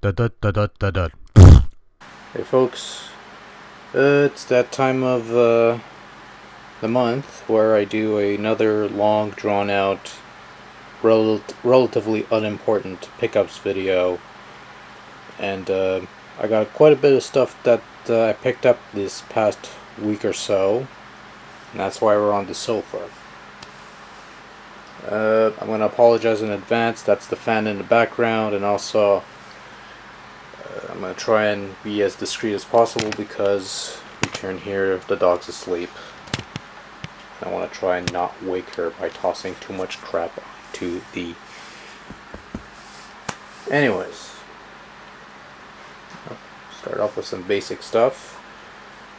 Hey folks, it's that time of the month where I do another long drawn out, relatively unimportant pickups video, and I got quite a bit of stuff that I picked up this past week or so, and that's why we're on the sofa. I'm going to apologize in advance, that's the fan in the background, and also I'm going to try and be as discreet as possible because we turn here, the dog's asleep. I want to try and not wake her by tossing too much crap to the... Anyways, start off with some basic stuff.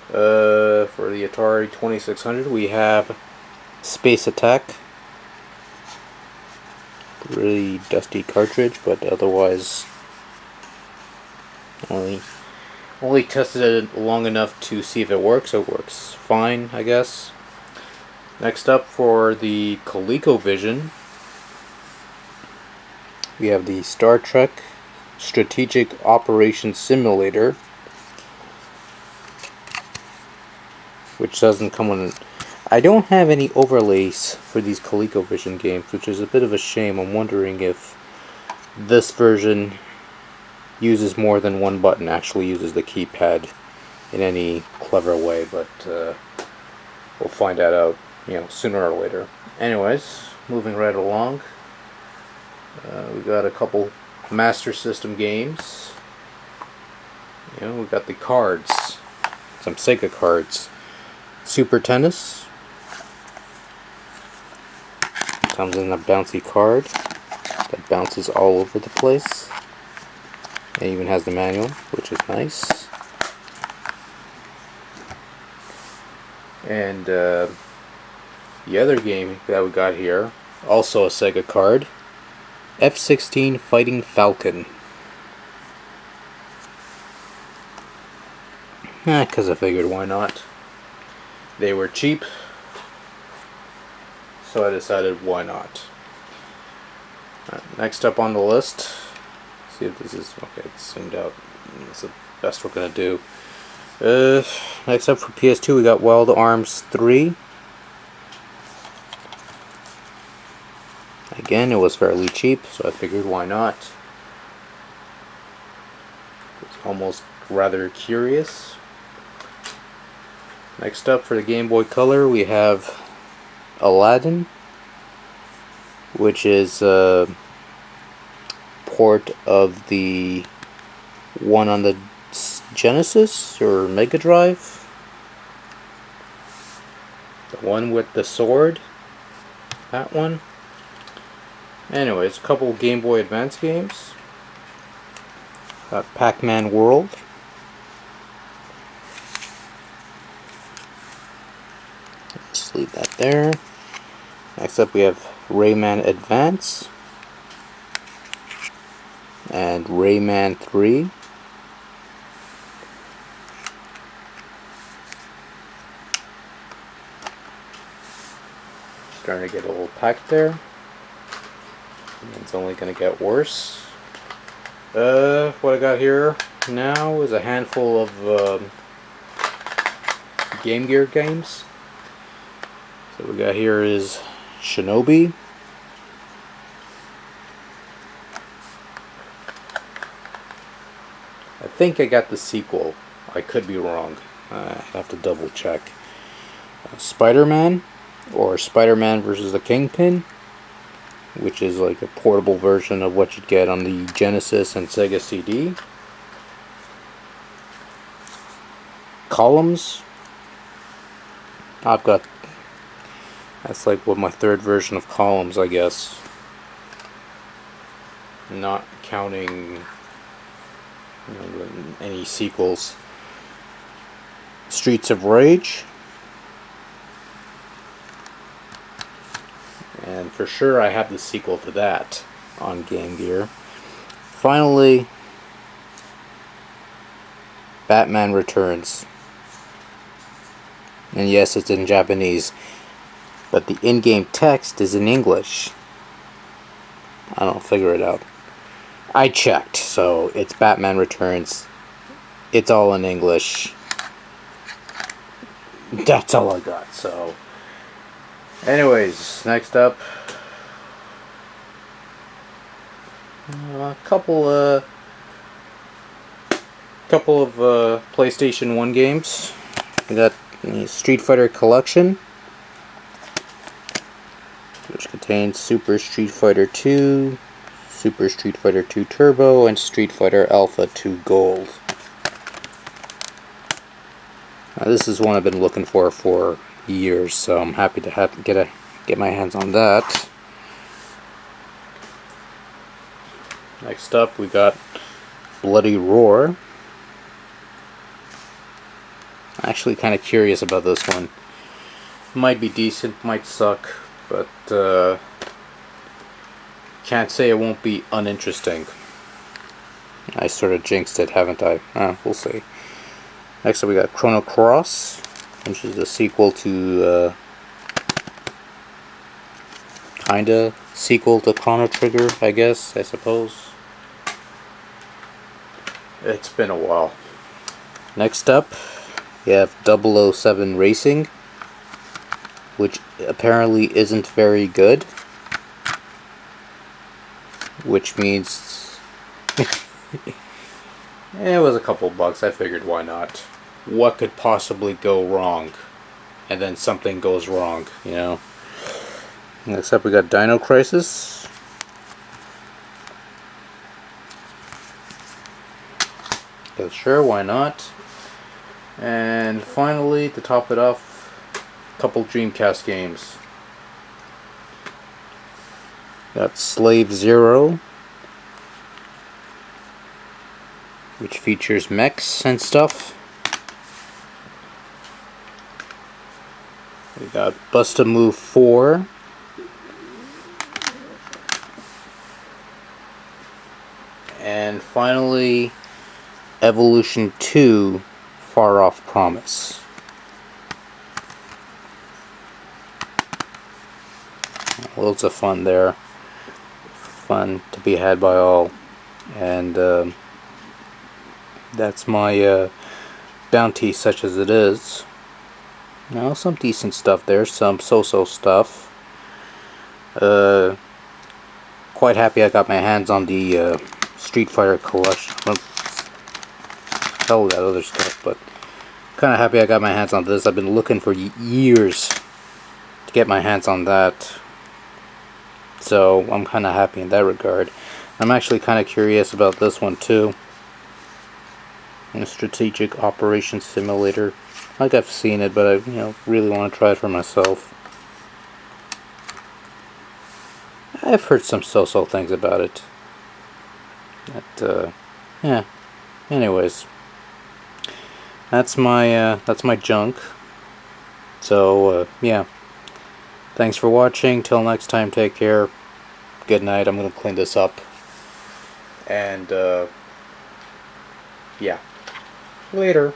For the Atari 2600 we have Space Attack. Really dusty cartridge, but otherwise only tested it long enough to see if it works. It works fine, I guess. Next up, for the ColecoVision, we have the Star Trek Strategic Operations Simulator, which doesn't come with... I don't have any overlays for these ColecoVision games, which is a bit of a shame. I'm wondering if this version uses more than one button, actually uses the keypad in any clever way, but we'll find that out, sooner or later. Anyways, moving right along, we got a couple Master System games. We got the cards, some Sega cards. Super Tennis comes in a bouncy card that bounces all over the place. It even has the manual, which is nice. And the other game that we got here, also a Sega card, F-16 Fighting Falcon. Because I figured, why not? They were cheap, so I decided, why not? Next up on the list, see if this is okay. It's zoomed out. That's the best we're gonna do. Next up for PS2, we got Wild Arms 3. Again, it was fairly cheap, so I figured, why not? It's almost rather curious. Next up for the Game Boy Color, we have Aladdin, which is a port of the one on the Genesis or Mega Drive. The one with the sword. That one. Anyways, a couple Game Boy Advance games. Got Pac-Man World. Just leave that there. Next up we have Rayman Advance and Rayman 3. Starting to get a little packed there. And it's only going to get worse. What I got here now is a handful of Game Gear games. So we got here is Shinobi, I think I got the sequel. I could be wrong. I have to double check. Spider-Man, or Spider-Man versus the Kingpin, which is like a portable version of what you'd get on the Genesis and Sega CD. Columns. That's like my third version of Columns, I guess. Not counting any sequels. Streets of Rage. And for sure I have the sequel to that on Game Gear. Finally, Batman Returns. And yes, it's in Japanese, but the in-game text is in English. I don't figure it out. I checked, so it's Batman Returns. It's all in English. That's all I got, so... Anyways, next up... a couple of PlayStation 1 games. We got the Street Fighter Collection, which contains Super Street Fighter 2, Super Street Fighter 2 Turbo, and Street Fighter Alpha 2 Gold. This is one I've been looking for years, so I'm happy to get my hands on that. Next up, we got Bloody Roar. I'm actually kind of curious about this one. Might be decent, might suck, but can't say it won't be uninteresting. I sort of jinxed it, haven't I? We'll see. Next up, we got Chrono Cross, which is a sequel to kinda sequel to Chrono Trigger, I guess, I suppose. It's been a while. Next up, you have 007 Racing, which apparently isn't very good. Which means... it was a couple bucks, I figured why not. What could possibly go wrong? And then something goes wrong, you know? Next up we got Dino Crisis. Yeah, sure, why not? And finally, to top it off, a couple Dreamcast games. Got Slave Zero, which features mechs and stuff. We got Bust-A-Move 4. And finally, Evolution 2, Far Off Promise. Loads of fun there. Fun to be had by all. And that's my bounty, such as it is. Now, some decent stuff there, some so-so stuff. Quite happy I got my hands on the Street Fighter Collection. Hell, that other stuff, but kind of happy I got my hands on this. I've been looking for years to get my hands on that, so I'm kind of happy in that regard. I'm actually kind of curious about this one too. A Strategic Operations Simulator. Like, I've seen it, but I really want to try it for myself. I've heard some so-so things about it. But yeah. Anyways, that's my junk. So yeah. Thanks for watching. Till next time, take care. Good night. I'm gonna clean this up. And yeah. Later.